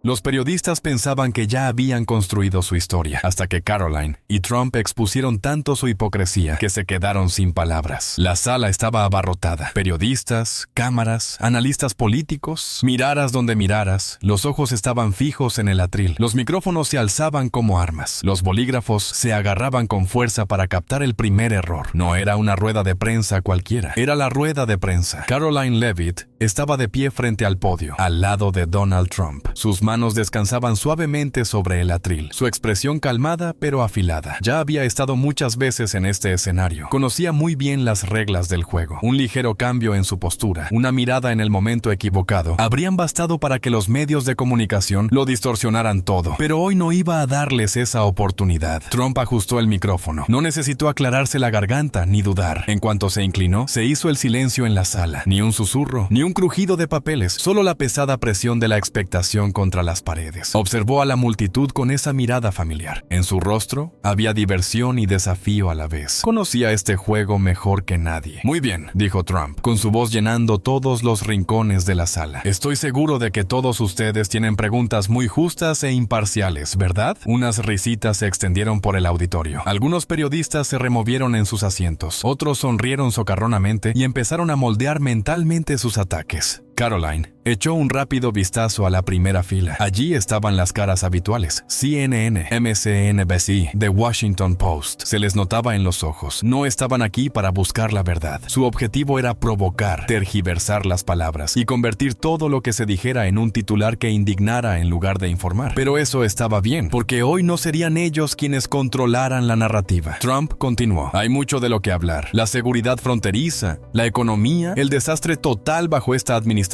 Los periodistas pensaban que ya habían construido su historia, hasta que Caroline y Trump expusieron tanto su hipocresía que se quedaron sin palabras. La sala estaba abarrotada. Periodistas, cámaras, analistas políticos. Miraras donde miraras, los ojos estaban fijos en el atril. Los micrófonos se alzaban como armas. Los bolígrafos se agarraban con fuerza para captar el primer error. No era una rueda de prensa cualquiera. Era la rueda de prensa. Caroline Leavitt estaba de pie frente al podio, al lado de Donald Trump. Sus manos descansaban suavemente sobre el atril, su expresión calmada pero afilada. Ya había estado muchas veces en este escenario. Conocía muy bien las reglas del juego. Un ligero cambio en su postura, una mirada en el momento equivocado, habrían bastado para que los medios de comunicación lo distorsionaran todo. Pero hoy no iba a darles esa oportunidad. Trump ajustó el micrófono. No necesitó aclararse la garganta ni dudar. En cuanto se inclinó, se hizo el silencio en la sala. Ni un susurro, ni un crujido de papeles, solo la pesada presión de la expectación contra las paredes. Observó a la multitud con esa mirada familiar. En su rostro había diversión y desafío a la vez. Conocía este juego mejor que nadie. Muy bien, dijo Trump, con su voz llenando todos los rincones de la sala. Estoy seguro de que todos ustedes tienen preguntas muy justas e imparciales, ¿verdad? Unas risitas se extendieron por el auditorio. Algunos periodistas se removieron en sus asientos. Otros sonrieron socarronamente y empezaron a moldear mentalmente sus ataques. Caroline echó un rápido vistazo a la primera fila. Allí estaban las caras habituales: CNN, MSNBC, The Washington Post. Se les notaba en los ojos. No estaban aquí para buscar la verdad. Su objetivo era provocar, tergiversar las palabras y convertir todo lo que se dijera en un titular que indignara en lugar de informar. Pero eso estaba bien, porque hoy no serían ellos quienes controlaran la narrativa. Trump continuó: hay mucho de lo que hablar. La seguridad fronteriza, la economía, el desastre total bajo esta administración.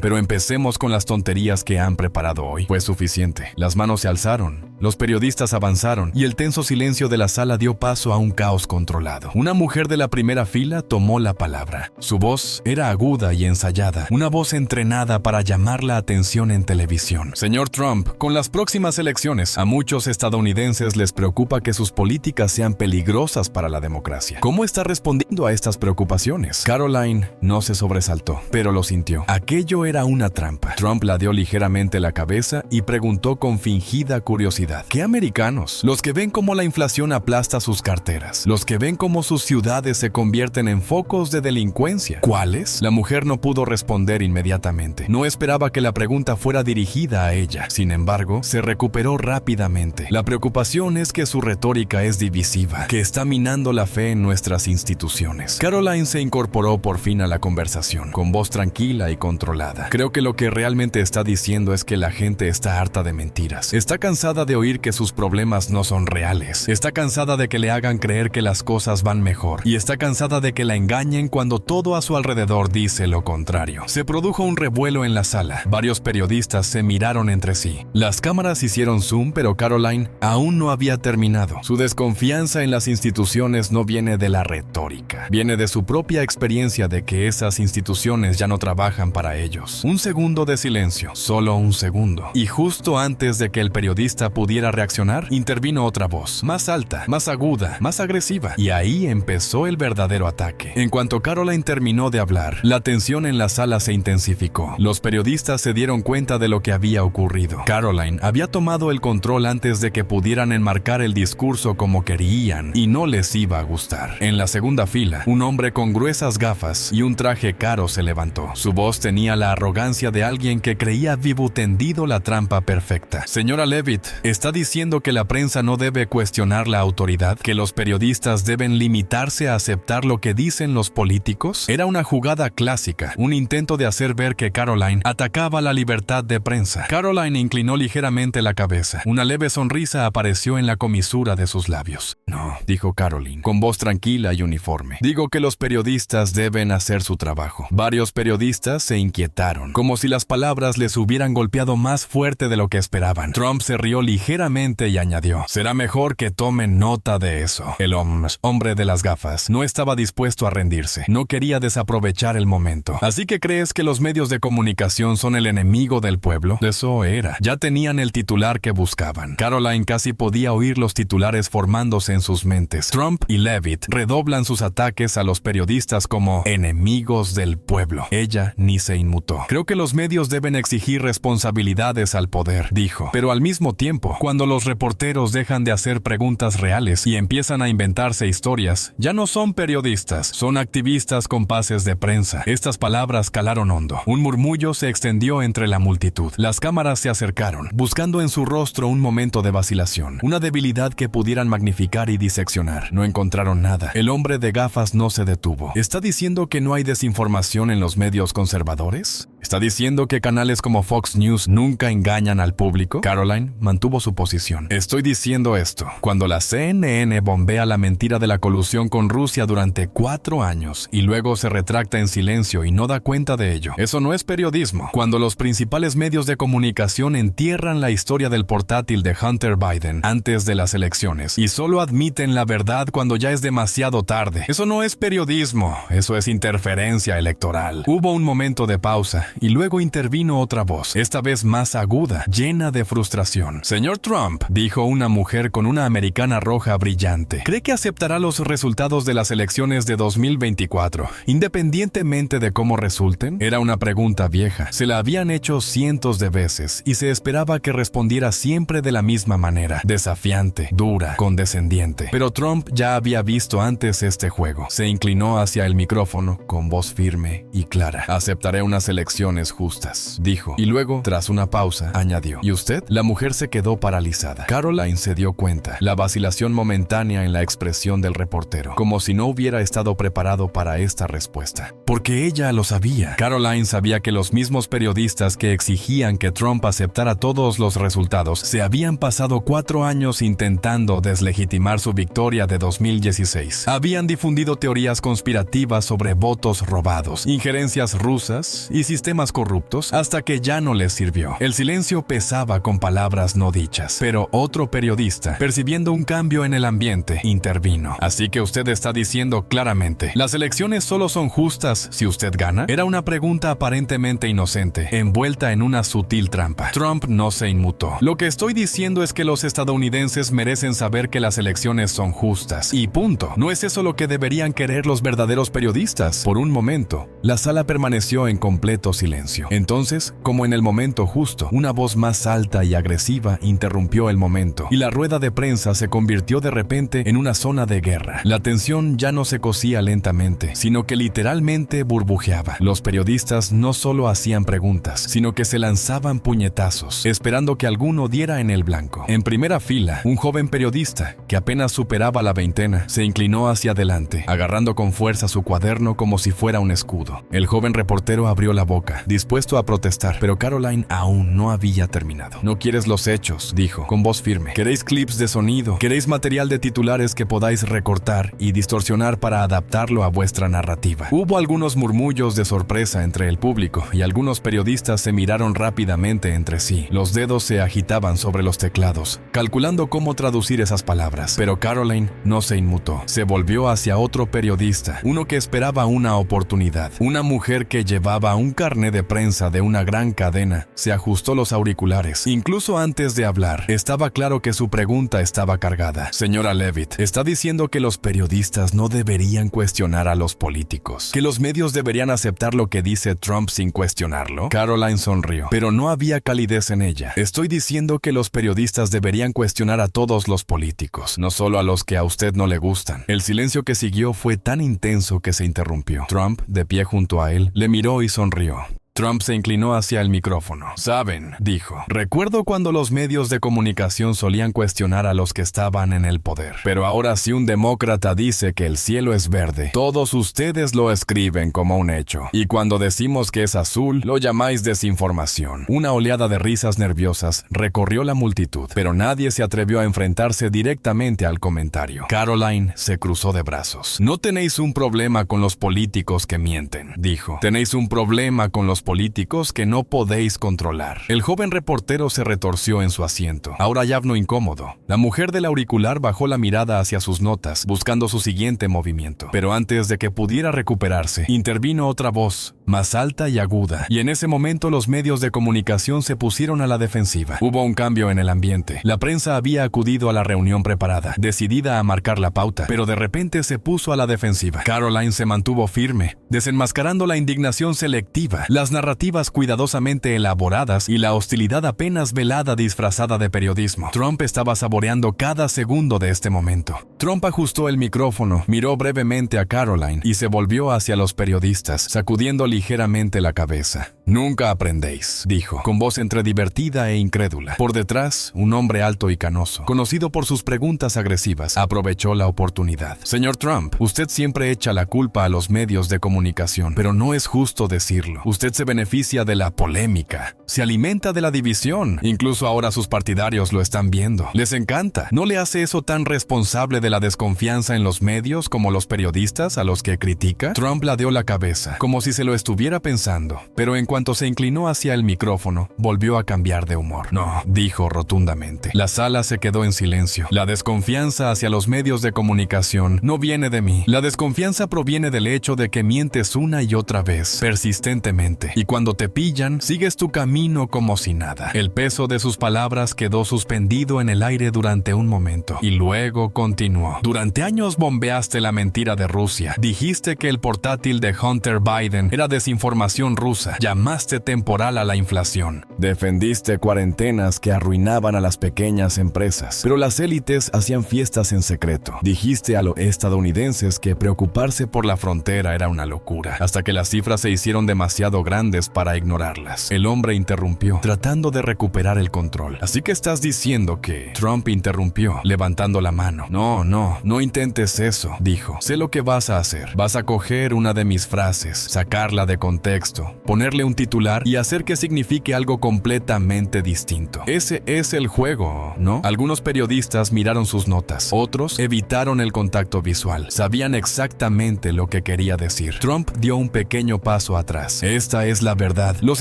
Pero empecemos con las tonterías que han preparado hoy. Fue suficiente. Las manos se alzaron. Los periodistas avanzaron y el tenso silencio de la sala dio paso a un caos controlado. Una mujer de la primera fila tomó la palabra. Su voz era aguda y ensayada, una voz entrenada para llamar la atención en televisión. Señor Trump, con las próximas elecciones, a muchos estadounidenses les preocupa que sus políticas sean peligrosas para la democracia. ¿Cómo está respondiendo a estas preocupaciones? Caroline no se sobresaltó, pero lo sintió. Aquello era una trampa. Trump ladeó ligeramente la cabeza y preguntó con fingida curiosidad: ¿qué americanos? Los que ven cómo la inflación aplasta sus carteras, los que ven cómo sus ciudades se convierten en focos de delincuencia. ¿Cuáles? La mujer no pudo responder inmediatamente. No esperaba que la pregunta fuera dirigida a ella. Sin embargo, se recuperó rápidamente. La preocupación es que su retórica es divisiva, que está minando la fe en nuestras instituciones. Caroline se incorporó por fin a la conversación, con voz tranquila y controlada. Creo que lo que realmente está diciendo es que la gente está harta de mentiras. Está cansada de oír que sus problemas no son reales. Está cansada de que le hagan creer que las cosas van mejor. Y está cansada de que la engañen cuando todo a su alrededor dice lo contrario. Se produjo un revuelo en la sala. Varios periodistas se miraron entre sí. Las cámaras hicieron zoom, pero Caroline aún no había terminado. Su desconfianza en las instituciones no viene de la retórica. Viene de su propia experiencia de que esas instituciones ya no trabajan para ellos. Un segundo de silencio. Solo un segundo. Y justo antes de que el periodista pudiera reaccionar, intervino otra voz, más alta, más aguda, más agresiva. Y ahí empezó el verdadero ataque. En cuanto Caroline terminó de hablar, la tensión en la sala se intensificó. Los periodistas se dieron cuenta de lo que había ocurrido. Caroline había tomado el control antes de que pudieran enmarcar el discurso como querían, y no les iba a gustar. En la segunda fila, un hombre con gruesas gafas y un traje caro se levantó. Su voz tenía la arrogancia de alguien que creía vivo tendido la trampa perfecta. Señora Leavitt, ¿está diciendo que la prensa no debe cuestionar la autoridad? ¿Que los periodistas deben limitarse a aceptar lo que dicen los políticos? Era una jugada clásica, un intento de hacer ver que Caroline atacaba la libertad de prensa. Caroline inclinó ligeramente la cabeza. Una leve sonrisa apareció en la comisura de sus labios. No, dijo Caroline, con voz tranquila y uniforme. Digo que los periodistas deben hacer su trabajo. Varios periodistas se inquietaron, como si las palabras les hubieran golpeado más fuerte de lo que esperaban. Trump se rió ligeramente ligeramente y añadió: será mejor que tomen nota de eso. El hombre de las gafas no estaba dispuesto a rendirse. No quería desaprovechar el momento. ¿Así que crees que los medios de comunicación son el enemigo del pueblo? Eso era. Ya tenían el titular que buscaban. Caroline casi podía oír los titulares formándose en sus mentes. Trump y Leavitt redoblan sus ataques a los periodistas como enemigos del pueblo. Ella ni se inmutó. Creo que los medios deben exigir responsabilidades al poder, dijo. Pero al mismo tiempo, cuando los reporteros dejan de hacer preguntas reales y empiezan a inventarse historias, ya no son periodistas, son activistas con pases de prensa. Estas palabras calaron hondo. Un murmullo se extendió entre la multitud. Las cámaras se acercaron, buscando en su rostro un momento de vacilación, una debilidad que pudieran magnificar y diseccionar. No encontraron nada. El hombre de gafas no se detuvo. ¿Está diciendo que no hay desinformación en los medios conservadores? ¿Está diciendo que canales como Fox News nunca engañan al público? Caroline mantuvo su posición. Estoy diciendo esto. Cuando la CNN bombea la mentira de la colusión con Rusia durante 4 años y luego se retracta en silencio y no da cuenta de ello, eso no es periodismo. Cuando los principales medios de comunicación entierran la historia del portátil de Hunter Biden antes de las elecciones y solo admiten la verdad cuando ya es demasiado tarde, eso no es periodismo, eso es interferencia electoral. Hubo un momento de pausa y luego intervino otra voz, esta vez más aguda, llena de frustración. Señor Trump, dijo una mujer con una americana roja brillante, ¿cree que aceptará los resultados de las elecciones de 2024, independientemente de cómo resulten? Era una pregunta vieja, se la habían hecho cientos de veces y se esperaba que respondiera siempre de la misma manera, desafiante, dura, condescendiente. Pero Trump ya había visto antes este juego. Se inclinó hacia el micrófono con voz firme y clara. Aceptaré unas elecciones justas, dijo, y luego, tras una pausa, añadió: ¿y usted? La mujer se quedó paralizada. Caroline se dio cuenta, la vacilación momentánea en la expresión del reportero, como si no hubiera estado preparado para esta respuesta. Porque ella lo sabía. Caroline sabía que los mismos periodistas que exigían que Trump aceptara todos los resultados se habían pasado 4 años intentando deslegitimar su victoria de 2016. Habían difundido teorías conspirativas sobre votos robados, injerencias rusas y sistemas corruptos hasta que ya no les sirvió. El silencio pesaba con palabras no dichas, pero otro periodista, percibiendo un cambio en el ambiente, intervino. Así que usted está diciendo claramente, ¿las elecciones solo son justas si usted gana? Era una pregunta aparentemente inocente, envuelta en una sutil trampa. Trump no se inmutó. Lo que estoy diciendo es que los estadounidenses merecen saber que las elecciones son justas. Y punto. ¿No es eso lo que deberían querer los verdaderos periodistas? Por un momento, la sala permaneció en completo silencio. Entonces, como en el momento justo, una voz más alta y agresiva interrumpió el momento, y la rueda de prensa se convirtió de repente en una zona de guerra. La tensión ya no se cosía lentamente, sino que literalmente burbujeaba. Los periodistas no solo hacían preguntas, sino que se lanzaban puñetazos, esperando que alguno diera en el blanco. En primera fila, un joven periodista, que apenas superaba la veintena, se inclinó hacia adelante, agarrando con fuerza su cuaderno como si fuera un escudo. El joven reportero abrió la boca, dispuesto a protestar, pero Caroline aún no había terminado. No quieres los hechos, dijo, con voz firme. Queréis clips de sonido, queréis material de titulares que podáis recortar y distorsionar para adaptarlo a vuestra narrativa. Hubo algunos murmullos de sorpresa entre el público y algunos periodistas se miraron rápidamente entre sí. Los dedos se agitaban sobre los teclados, calculando cómo traducir esas palabras. Pero Caroline no se inmutó. Se volvió hacia otro periodista, uno que esperaba una oportunidad. Una mujer que llevaba un carné de prensa de una gran cadena se ajustó los auriculares. Incluso antes de hablar, estaba claro que su pregunta estaba cargada. Señora Leavitt, ¿está diciendo que los periodistas no deberían cuestionar a los políticos? ¿Que los medios deberían aceptar lo que dice Trump sin cuestionarlo? Caroline sonrió, pero no había calidez en ella. Estoy diciendo que los periodistas deberían cuestionar a todos los políticos, no solo a los que a usted no le gustan. El silencio que siguió fue tan intenso que se interrumpió. Trump, de pie junto a él, le miró y sonrió. Trump se inclinó hacia el micrófono. Saben, dijo, recuerdo cuando los medios de comunicación solían cuestionar a los que estaban en el poder. Pero ahora si un demócrata dice que el cielo es verde, todos ustedes lo escriben como un hecho. Y cuando decimos que es azul, lo llamáis desinformación. Una oleada de risas nerviosas recorrió la multitud, pero nadie se atrevió a enfrentarse directamente al comentario. Caroline se cruzó de brazos. No tenéis un problema con los políticos que mienten, dijo. Tenéis un problema con los políticos que no podéis controlar. El joven reportero se retorció en su asiento, ahora ya no incómodo. La mujer del auricular bajó la mirada hacia sus notas, buscando su siguiente movimiento. Pero antes de que pudiera recuperarse, intervino otra voz, más alta y aguda, y en ese momento los medios de comunicación se pusieron a la defensiva. Hubo un cambio en el ambiente. La prensa había acudido a la reunión preparada, decidida a marcar la pauta, pero de repente se puso a la defensiva. Caroline se mantuvo firme, desenmascarando la indignación selectiva, las narrativas cuidadosamente elaboradas y la hostilidad apenas velada disfrazada de periodismo. Trump estaba saboreando cada segundo de este momento. Trump ajustó el micrófono, miró brevemente a Caroline y se volvió hacia los periodistas, sacudiendo ligeramente la cabeza. «Nunca aprendéis», dijo, con voz entre divertida e incrédula. Por detrás, un hombre alto y canoso, conocido por sus preguntas agresivas, aprovechó la oportunidad. «Señor Trump, usted siempre echa la culpa a los medios de comunicación, pero no es justo decirlo. Usted se beneficia de la polémica, se alimenta de la división. Incluso ahora sus partidarios lo están viendo. Les encanta. ¿No le hace eso tan responsable de la desconfianza en los medios como los periodistas a los que critica?» Trump ladeó la cabeza, como si se lo estuviera pensando, pero en cuanto se inclinó hacia el micrófono, volvió a cambiar de humor. «No», dijo rotundamente. La sala se quedó en silencio. «La desconfianza hacia los medios de comunicación no viene de mí. La desconfianza proviene del hecho de que mientes una y otra vez, persistentemente, y cuando te pillan, sigues tu camino como si nada». El peso de sus palabras quedó suspendido en el aire durante un momento, y luego continuó. «Durante años bombeaste la mentira de Rusia. Dijiste que el portátil de Hunter Biden era desinformación rusa. Llamaste temporal a la inflación. Defendiste cuarentenas que arruinaban a las pequeñas empresas, pero las élites hacían fiestas en secreto. Dijiste a los estadounidenses que preocuparse por la frontera era una locura, hasta que las cifras se hicieron demasiado grandes para ignorarlas». El hombre interrumpió, tratando de recuperar el control. «Así que estás diciendo que…» Trump interrumpió, levantando la mano. No intentes eso», dijo. «Sé lo que vas a hacer. Vas a coger una de mis frases, sacarla de contexto, ponerle un titular y hacer que signifique algo completamente distinto. Ese es el juego, ¿no?» Algunos periodistas miraron sus notas, otros evitaron el contacto visual. Sabían exactamente lo que quería decir. Trump dio un pequeño paso atrás. «Esta es la verdad. Los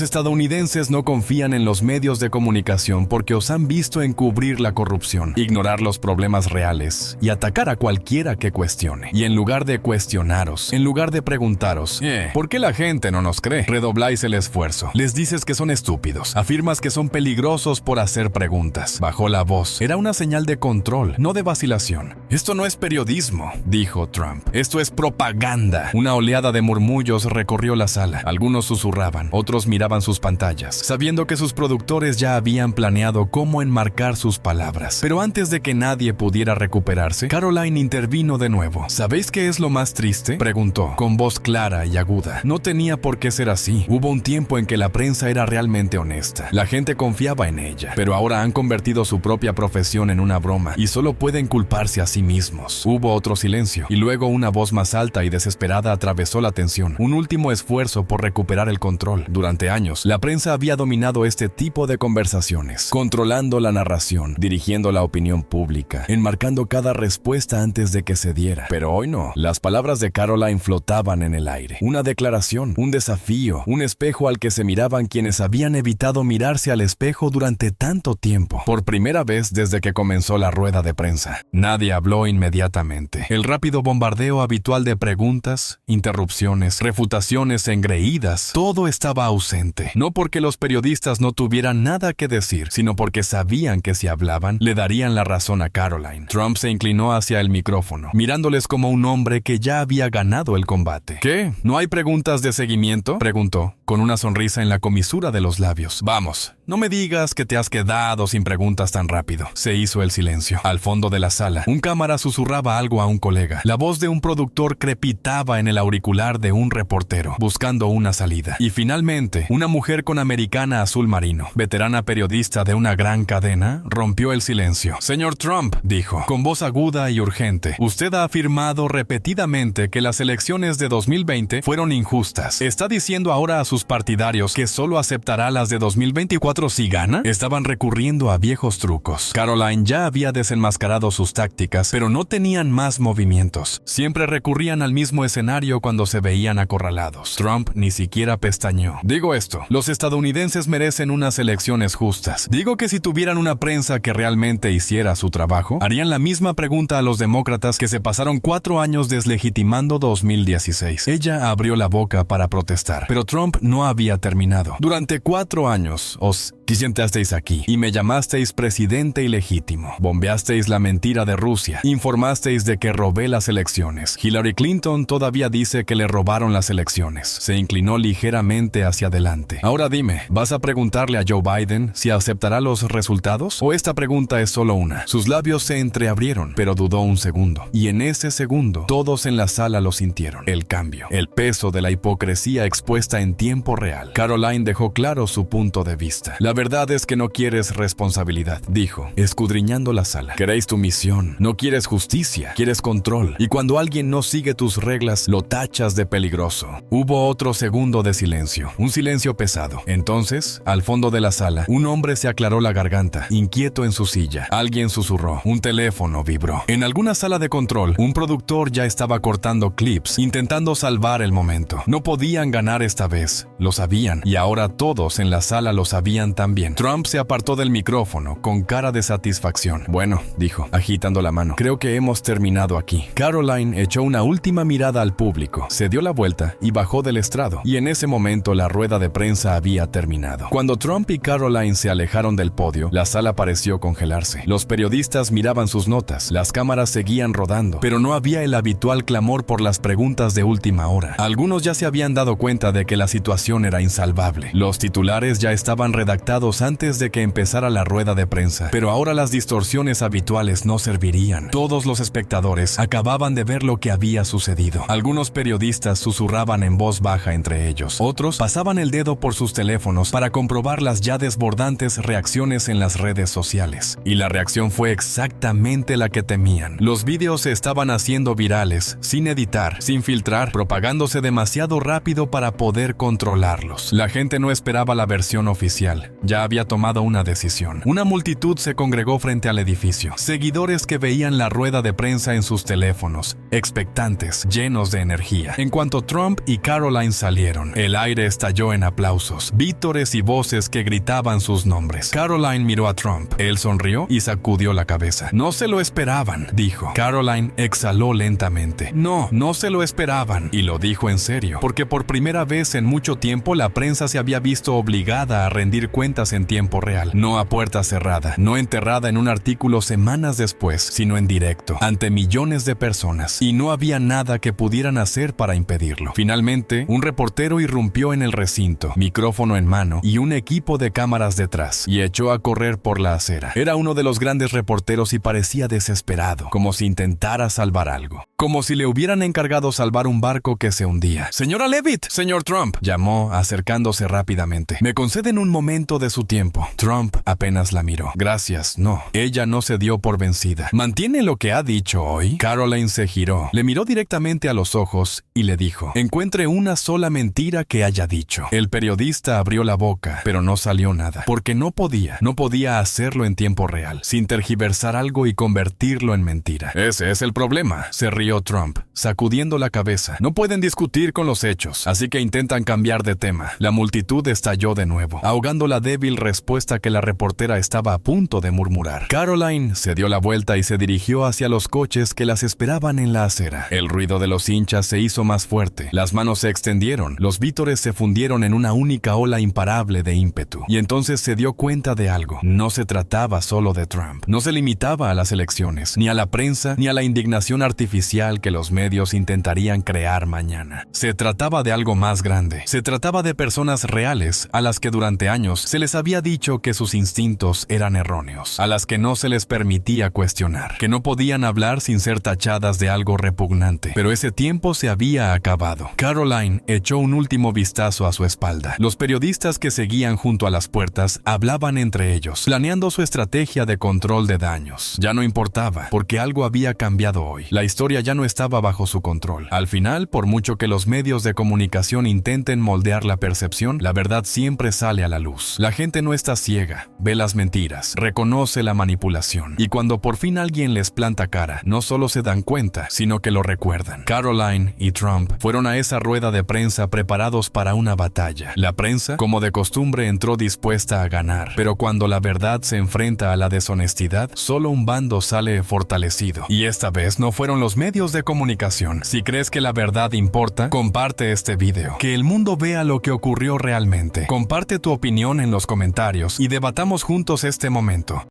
estadounidenses no confían en los medios de comunicación porque os han visto encubrir la corrupción, ignorar los problemas reales y atacar a cualquiera que cuestione. Y en lugar de cuestionaros, en lugar de preguntaros, ¿por qué la gente no nos cree?, redobláis el esfuerzo. Les dices que son estúpidos. Afirmas que son peligrosos por hacer preguntas». Bajó la voz. Era una señal de control, no de vacilación. «Esto no es periodismo», dijo Trump. «Esto es propaganda». Una oleada de murmullos recorrió la sala. Algunos susurraban, otros miraban sus pantallas, sabiendo que sus productores ya habían planeado cómo enmarcar sus palabras. Pero antes de que nadie pudiera recuperarse, Caroline intervino de nuevo. «¿Sabéis qué es lo más triste?», preguntó, con voz clara y aguda. «No tenía por qué ser así. Hubo un tiempo en que la prensa era realmente honesta. La gente confiaba en ella. Pero ahora han convertido su propia profesión en una broma y solo pueden culparse a sí mismos». Hubo otro silencio, y luego una voz más alta y desesperada atravesó la tensión. Un último esfuerzo por recuperar el control. Durante años, la prensa había dominado este tipo de conversaciones, controlando la narración, dirigiendo la opinión pública, enmarcando cada respuesta antes de que se diera. Pero hoy no. Las palabras de Caroline flotaban en el aire. Una declaración, un desafío, un espejo al que se miraban quienes habían evitado mirarse al espejo durante tanto tiempo. Por primera vez desde que comenzó la rueda de prensa, nadie habló inmediatamente. El rápido bombardeo habitual de preguntas, interrupciones, refutaciones engreídas, todo estaba ausente. No porque los periodistas no tuvieran nada que decir, sino porque sabían que si hablaban, le darían la razón a Caroline. Trump se inclinó hacia el micrófono, mirándoles como un hombre que ya había ganado el combate. «¿Qué? ¿No hay preguntas de seguimiento?», preguntó, con una sonrisa en la comisura de los labios. «Vamos, no me digas que te has quedado sin preguntas tan rápido». Se hizo el silencio. Al fondo de la sala, un cámara susurraba algo a un colega. La voz de un productor crepitaba en el auricular de un reportero, buscando una salida. Y finalmente, una mujer con americana azul marino, veterana periodista de una gran cadena, rompió el silencio. «Señor Trump», dijo, con voz aguda y urgente, «usted ha afirmado repetidamente que las elecciones de 2020 fueron injustas. ¿Está diciendo ahora a sus partidarios que solo aceptará las de 2024? otro sí gana? Estaban recurriendo a viejos trucos. Caroline ya había desenmascarado sus tácticas, pero no tenían más movimientos. Siempre recurrían al mismo escenario cuando se veían acorralados. Trump ni siquiera pestañeó. Digo esto, los estadounidenses merecen unas elecciones justas. Digo que si tuvieran una prensa que realmente hiciera su trabajo, harían la misma pregunta a los demócratas que se pasaron 4 años deslegitimando 2016. Ella abrió la boca para protestar, pero Trump no había terminado. Durante 4 años os sentasteis aquí y me llamasteis presidente ilegítimo. Bombeasteis la mentira de Rusia. Informasteis de que robé las elecciones. Hillary Clinton todavía dice que le robaron las elecciones. Se inclinó ligeramente hacia adelante. Ahora dime, ¿vas a preguntarle a Joe Biden si aceptará los resultados? ¿O esta pregunta es solo una? Sus labios se entreabrieron, pero dudó un segundo. Y en ese segundo, todos en la sala lo sintieron. El cambio. El peso de la hipocresía expuesta en tiempo real. Caroline dejó claro su punto de vista. La verdad es que no quieres responsabilidad, dijo, escudriñando la sala. Queréis tu misión. No quieres justicia. Quieres control. Y cuando alguien no sigue tus reglas, lo tachas de peligroso. Hubo otro segundo de silencio. Un silencio pesado. Entonces, al fondo de la sala, un hombre se aclaró la garganta, inquieto en su silla. Alguien susurró. Un teléfono vibró. En alguna sala de control, un productor ya estaba cortando clips, intentando salvar el momento. No podían ganar esta vez. Lo sabían. Y ahora todos en la sala lo sabían también. Trump se apartó del micrófono con cara de satisfacción. Bueno, dijo, agitando la mano. Creo que hemos terminado aquí. Caroline echó una última mirada al público, se dio la vuelta y bajó del estrado. Y en ese momento la rueda de prensa había terminado. Cuando Trump y Caroline se alejaron del podio, la sala pareció congelarse. Los periodistas miraban sus notas, las cámaras seguían rodando, pero no había el habitual clamor por las preguntas de última hora. Algunos ya se habían dado cuenta de que la situación era insalvable. Los titulares ya estaban redactados antes de que empezara la rueda de prensa, pero ahora las distorsiones habituales no servirían. Todos los espectadores acababan de ver lo que había sucedido. Algunos periodistas susurraban en voz baja entre ellos. Otros pasaban el dedo por sus teléfonos para comprobar las ya desbordantes reacciones en las redes sociales. Y la reacción fue exactamente la que temían. Los vídeos se estaban haciendo virales, sin editar, sin filtrar, propagándose demasiado rápido para poder controlarlos. La gente no esperaba la versión oficial. Ya había tomado una decisión. Una multitud se congregó frente al edificio. Seguidores que veían la rueda de prensa en sus teléfonos, expectantes, llenos de energía. En cuanto Trump y Caroline salieron, el aire estalló en aplausos, vítores y voces que gritaban sus nombres. Caroline miró a Trump. Él sonrió y sacudió la cabeza. No se lo esperaban, dijo. Caroline exhaló lentamente. No se lo esperaban. Y lo dijo en serio, porque por primera vez en mucho tiempo la prensa se había visto obligada a rendir cuentas en tiempo real. No a puerta cerrada, no enterrada en un artículo semanas después, sino en directo, ante millones de personas. Y no había nada que pudieran hacer para impedirlo. Finalmente, un reportero irrumpió en el recinto, micrófono en mano y un equipo de cámaras detrás, y echó a correr por la acera. Era uno de los grandes reporteros y parecía desesperado, como si intentara salvar algo. Como si le hubieran encargado salvar un barco que se hundía. «Señora Leavitt, señor Trump», llamó, acercándose rápidamente. «¿Me conceden un momento de su tiempo?» Trump apenas la miró. «Gracias, no». Ella no se dio por vencida. «¿Mantiene lo que ha dicho hoy?» Caroline se giró, le miró directamente a los ojos y le dijo: «Encuentre una sola mentira que haya dicho». El periodista abrió la boca, pero no salió nada, porque no podía hacerlo en tiempo real, sin tergiversar algo y convertirlo en mentira. «Ese es el problema», se rió Trump, sacudiendo la cabeza. «No pueden discutir con los hechos, así que intentan cambiar de tema». La multitud estalló de nuevo, ahogando la débil respuesta que la reportera estaba a punto de murmurar. Caroline se dio la vuelta y se dirigió hacia los coches que las esperaban en la acera. El ruido de los hinchas se hizo más fuerte, las manos se extendieron, los vítores se fundieron en una única ola imparable de ímpetu. Y entonces se dio cuenta de algo. No se trataba solo de Trump. No se limitaba a las elecciones, ni a la prensa, ni a la indignación artificial que los medios intentarían crear mañana. Se trataba de algo más grande. Se trataba de personas reales a las que durante años se les había dicho que sus instintos eran erróneos, a las que no se les permitía cuestionar, que no podían hablar sin ser tachadas de algo repugnante. Pero ese tiempo se había acabado. Caroline echó un último vistazo a su espalda. Los periodistas que seguían junto a las puertas hablaban entre ellos, planeando su estrategia de control de daños. Ya no importaba, porque algo había cambiado hoy. La historia ya no estaba bajo su control. Al final, por mucho que los medios de comunicación intenten moldear la percepción, la verdad siempre sale a la luz. La La gente no está ciega, ve las mentiras, reconoce la manipulación. Y cuando por fin alguien les planta cara, no solo se dan cuenta, sino que lo recuerdan. Caroline y Trump fueron a esa rueda de prensa preparados para una batalla. La prensa, como de costumbre, entró dispuesta a ganar. Pero cuando la verdad se enfrenta a la deshonestidad, solo un bando sale fortalecido. Y esta vez no fueron los medios de comunicación. Si crees que la verdad importa, comparte este video. Que el mundo vea lo que ocurrió realmente. Comparte tu opinión en los comentarios y debatamos juntos este momento.